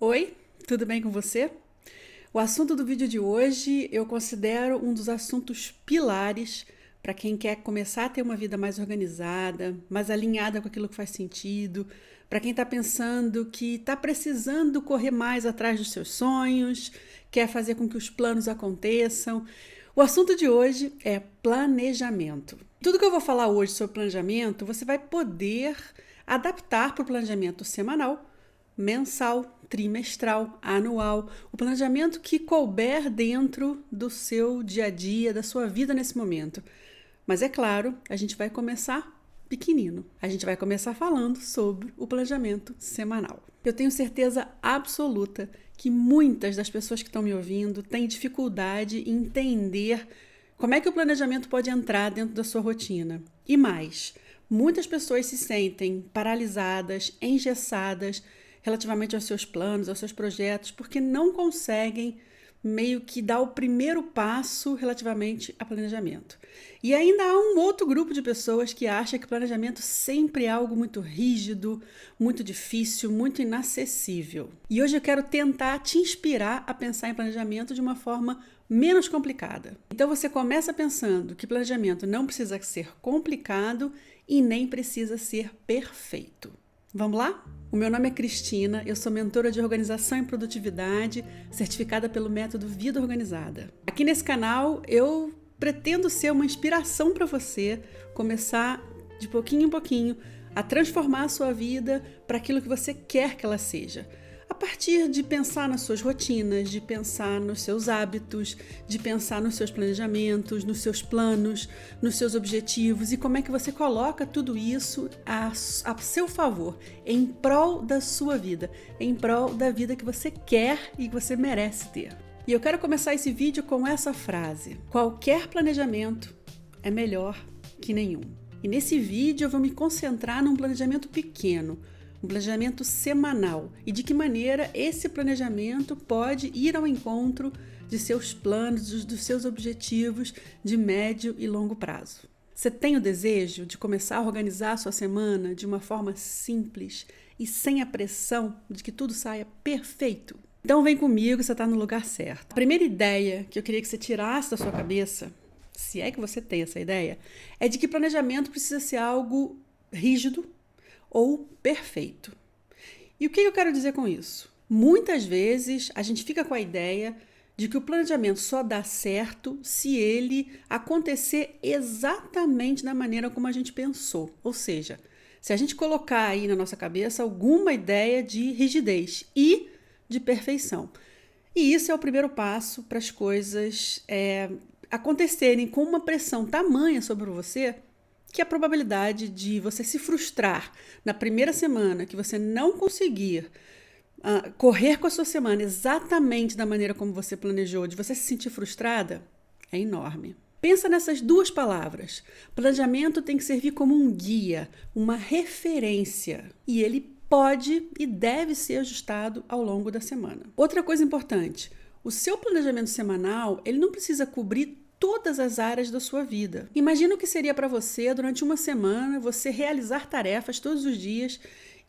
Oi, tudo bem com você? O assunto do vídeo de hoje eu considero um dos assuntos pilares para quem quer começar a ter uma vida mais organizada, mais alinhada com aquilo que faz sentido, para quem está pensando que está precisando correr mais atrás dos seus sonhos, quer fazer com que os planos aconteçam. O assunto de hoje é planejamento. Tudo que eu vou falar hoje sobre planejamento, você vai poder adaptar para o planejamento semanal, mensal, trimestral, anual, o planejamento que couber dentro do seu dia a dia, da sua vida nesse momento. Mas é claro, a gente vai começar pequenino. A gente vai começar falando sobre o planejamento semanal. Eu tenho certeza absoluta que muitas das pessoas que estão me ouvindo têm dificuldade em entender como é que o planejamento pode entrar dentro da sua rotina. E mais, muitas pessoas se sentem paralisadas, engessadas, relativamente aos seus planos, aos seus projetos, porque não conseguem meio que dar o primeiro passo relativamente a planejamento. E ainda há um outro grupo de pessoas que acha que planejamento sempre é algo muito rígido, muito difícil, muito inacessível. E hoje eu quero tentar te inspirar a pensar em planejamento de uma forma menos complicada. Então você começa pensando que planejamento não precisa ser complicado e nem precisa ser perfeito. Vamos lá? O meu nome é Cristina, eu sou mentora de organização e produtividade, certificada pelo método Vida Organizada. Aqui nesse canal eu pretendo ser uma inspiração para você começar de pouquinho em pouquinho a transformar a sua vida para aquilo que você quer que ela seja. A partir de pensar nas suas rotinas, de pensar nos seus hábitos, de pensar nos seus planejamentos, nos seus planos, nos seus objetivos e como é que você coloca tudo isso a seu favor, em prol da sua vida, em prol da vida que você quer e que você merece ter. E eu quero começar esse vídeo com essa frase: qualquer planejamento é melhor que nenhum. E nesse vídeo eu vou me concentrar num planejamento pequeno, um planejamento semanal e de que maneira esse planejamento pode ir ao encontro de seus planos, dos seus objetivos de médio e longo prazo. Você tem o desejo de começar a organizar a sua semana de uma forma simples e sem a pressão de que tudo saia perfeito? Então vem comigo, você está no lugar certo. A primeira ideia que eu queria que você tirasse da sua cabeça, se é que você tem essa ideia, é de que planejamento precisa ser algo rígido ou perfeito. E o que eu quero dizer com isso? Muitas vezes a gente fica com a ideia de que o planejamento só dá certo se ele acontecer exatamente da maneira como a gente pensou. Ou seja, se a gente colocar aí na nossa cabeça alguma ideia de rigidez e de perfeição. E isso é o primeiro passo para as coisas acontecerem com uma pressão tamanha sobre você que a probabilidade de você se frustrar na primeira semana, que você não conseguir correr com a sua semana exatamente da maneira como você planejou, de você se sentir frustrada, é enorme. Pensa nessas duas palavras. Planejamento tem que servir como um guia, uma referência, e ele pode e deve ser ajustado ao longo da semana. Outra coisa importante, o seu planejamento semanal, ele não precisa cobrir todas as áreas da sua vida. Imagina o que seria para você, durante uma semana, você realizar tarefas todos os dias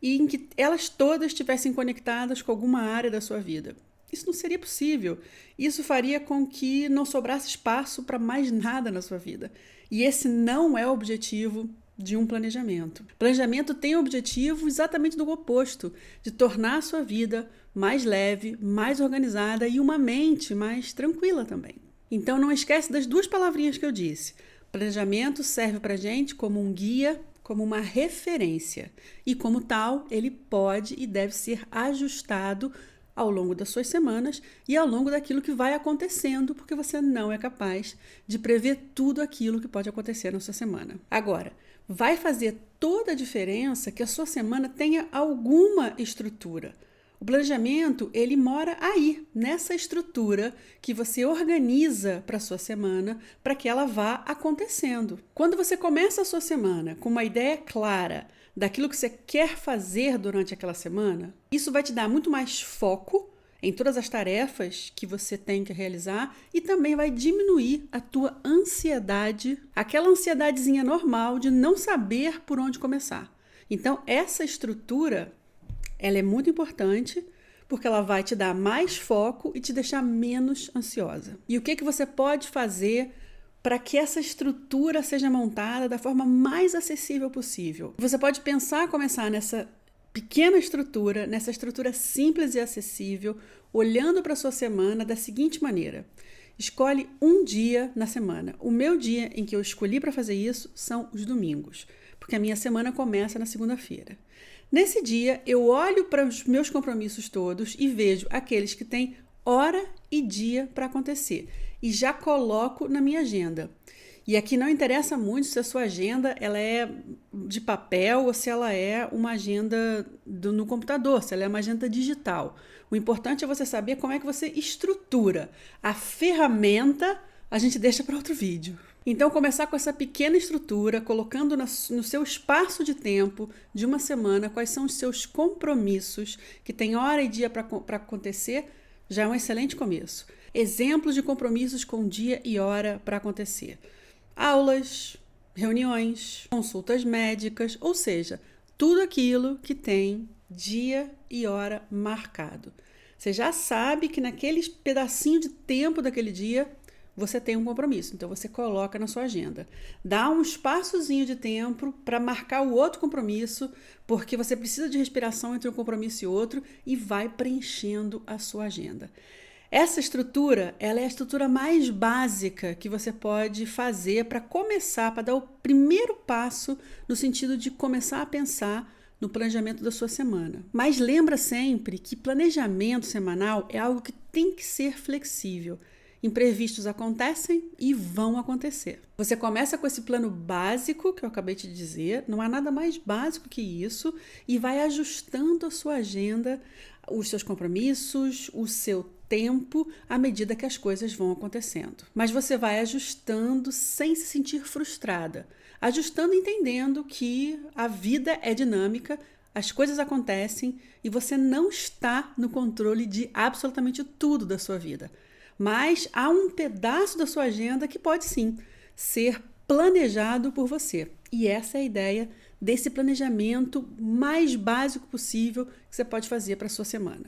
e em que elas todas estivessem conectadas com alguma área da sua vida. Isso não seria possível. Isso faria com que não sobrasse espaço para mais nada na sua vida. E esse não é o objetivo de um planejamento. Planejamento tem o objetivo exatamente do oposto, de tornar a sua vida mais leve, mais organizada e uma mente mais tranquila também. Então não esquece das duas palavrinhas que eu disse. Planejamento serve para a gente como um guia, como uma referência. E como tal, ele pode e deve ser ajustado ao longo das suas semanas e ao longo daquilo que vai acontecendo, porque você não é capaz de prever tudo aquilo que pode acontecer na sua semana. Agora, vai fazer toda a diferença que a sua semana tenha alguma estrutura. O planejamento, ele mora aí, nessa estrutura que você organiza para a sua semana, para que ela vá acontecendo. Quando você começa a sua semana com uma ideia clara daquilo que você quer fazer durante aquela semana, isso vai te dar muito mais foco em todas as tarefas que você tem que realizar e também vai diminuir a tua ansiedade, aquela ansiedadezinha normal de não saber por onde começar. Então, essa estrutura ela é muito importante porque ela vai te dar mais foco e te deixar menos ansiosa. E o que você pode fazer para que essa estrutura seja montada da forma mais acessível possível? Você pode pensar começar nessa pequena estrutura, nessa estrutura simples e acessível, olhando para a sua semana da seguinte maneira: escolhe um dia na semana. O meu dia em que eu escolhi para fazer isso são os domingos, porque a minha semana começa na segunda-feira. Nesse dia, eu olho para os meus compromissos todos e vejo aqueles que têm hora e dia para acontecer e já coloco na minha agenda. E aqui não interessa muito se a sua agenda ela é de papel ou se ela é uma agenda no computador, se ela é uma agenda digital. O importante é você saber como é que você estrutura. A ferramenta a gente deixa para outro vídeo. Então, começar com essa pequena estrutura, colocando no seu espaço de tempo de uma semana quais são os seus compromissos que tem hora e dia para acontecer, já é um excelente começo. Exemplos de compromissos com dia e hora para acontecer: aulas, reuniões, consultas médicas, ou seja, tudo aquilo que tem dia e hora marcado. Você já sabe que naquele pedacinho de tempo daquele dia você tem um compromisso, então você coloca na sua agenda. Dá um espaçozinho de tempo para marcar o outro compromisso, porque você precisa de respiração entre um compromisso e outro, e vai preenchendo a sua agenda. Essa estrutura, ela é a estrutura mais básica que você pode fazer para começar, para dar o primeiro passo no sentido de começar a pensar no planejamento da sua semana. Mas lembra sempre que planejamento semanal é algo que tem que ser flexível. Imprevistos acontecem e vão acontecer. Você começa com esse plano básico que eu acabei de dizer, não há nada mais básico que isso, e vai ajustando a sua agenda, os seus compromissos, o seu tempo, à medida que as coisas vão acontecendo. Mas você vai ajustando sem se sentir frustrada, ajustando entendendo que a vida é dinâmica, as coisas acontecem e você não está no controle de absolutamente tudo da sua vida. Mas há um pedaço da sua agenda que pode sim ser planejado por você. E essa é a ideia desse planejamento mais básico possível que você pode fazer para a sua semana.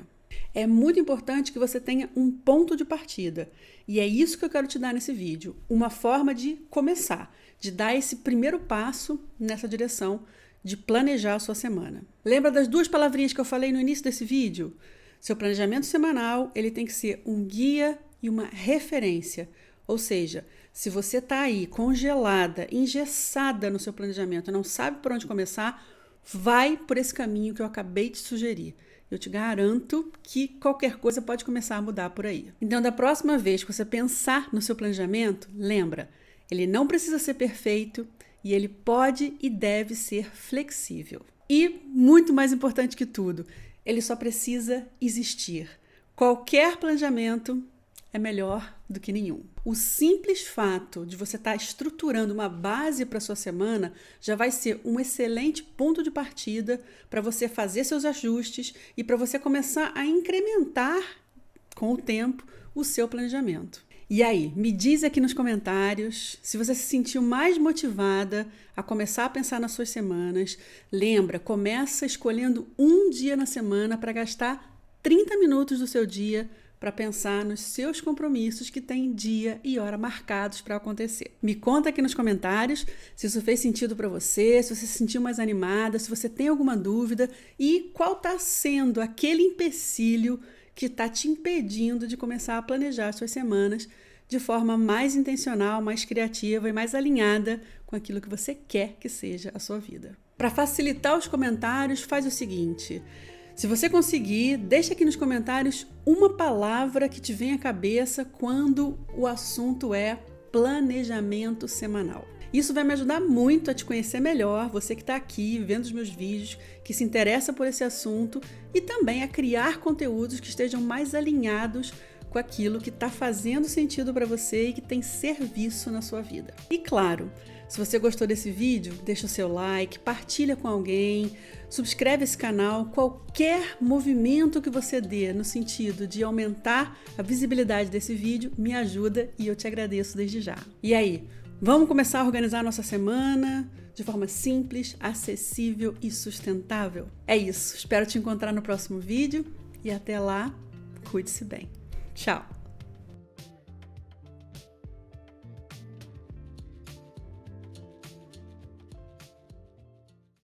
É muito importante que você tenha um ponto de partida. E é isso que eu quero te dar nesse vídeo. Uma forma de começar, de dar esse primeiro passo nessa direção de planejar a sua semana. Lembra das duas palavrinhas que eu falei no início desse vídeo? Seu planejamento semanal, ele tem que ser um guia e uma referência. Ou seja, se você está aí congelada, engessada no seu planejamento, não sabe por onde começar, vai por esse caminho que eu acabei de sugerir. Eu te garanto que qualquer coisa pode começar a mudar por aí. Então, da próxima vez que você pensar no seu planejamento, lembra, ele não precisa ser perfeito e ele pode e deve ser flexível. E, muito mais importante que tudo, ele só precisa existir. Qualquer planejamento é melhor do que nenhum. O simples fato de você estar estruturando uma base para a sua semana já vai ser um excelente ponto de partida para você fazer seus ajustes e para você começar a incrementar com o tempo o seu planejamento. E aí, me diz aqui nos comentários se você se sentiu mais motivada a começar a pensar nas suas semanas. Lembra, começa escolhendo um dia na semana para gastar 30 minutos do seu dia para pensar nos seus compromissos que têm dia e hora marcados para acontecer. Me conta aqui nos comentários se isso fez sentido para você, se você se sentiu mais animada, se você tem alguma dúvida e qual está sendo aquele empecilho que está te impedindo de começar a planejar as suas semanas de forma mais intencional, mais criativa e mais alinhada com aquilo que você quer que seja a sua vida. Para facilitar os comentários, faz o seguinte: se você conseguir, deixa aqui nos comentários uma palavra que te vem à cabeça quando o assunto é planejamento semanal. Isso vai me ajudar muito a te conhecer melhor, você que está aqui vendo os meus vídeos, que se interessa por esse assunto e também a criar conteúdos que estejam mais alinhados com aquilo que está fazendo sentido para você e que tem serviço na sua vida. E claro, se você gostou desse vídeo, deixa o seu like, partilha com alguém, subscreve esse canal. Qualquer movimento que você dê no sentido de aumentar a visibilidade desse vídeo me ajuda e eu te agradeço desde já. E aí, vamos começar a organizar a nossa semana de forma simples, acessível e sustentável? É isso, espero te encontrar no próximo vídeo E até lá, cuide-se bem. Tchau!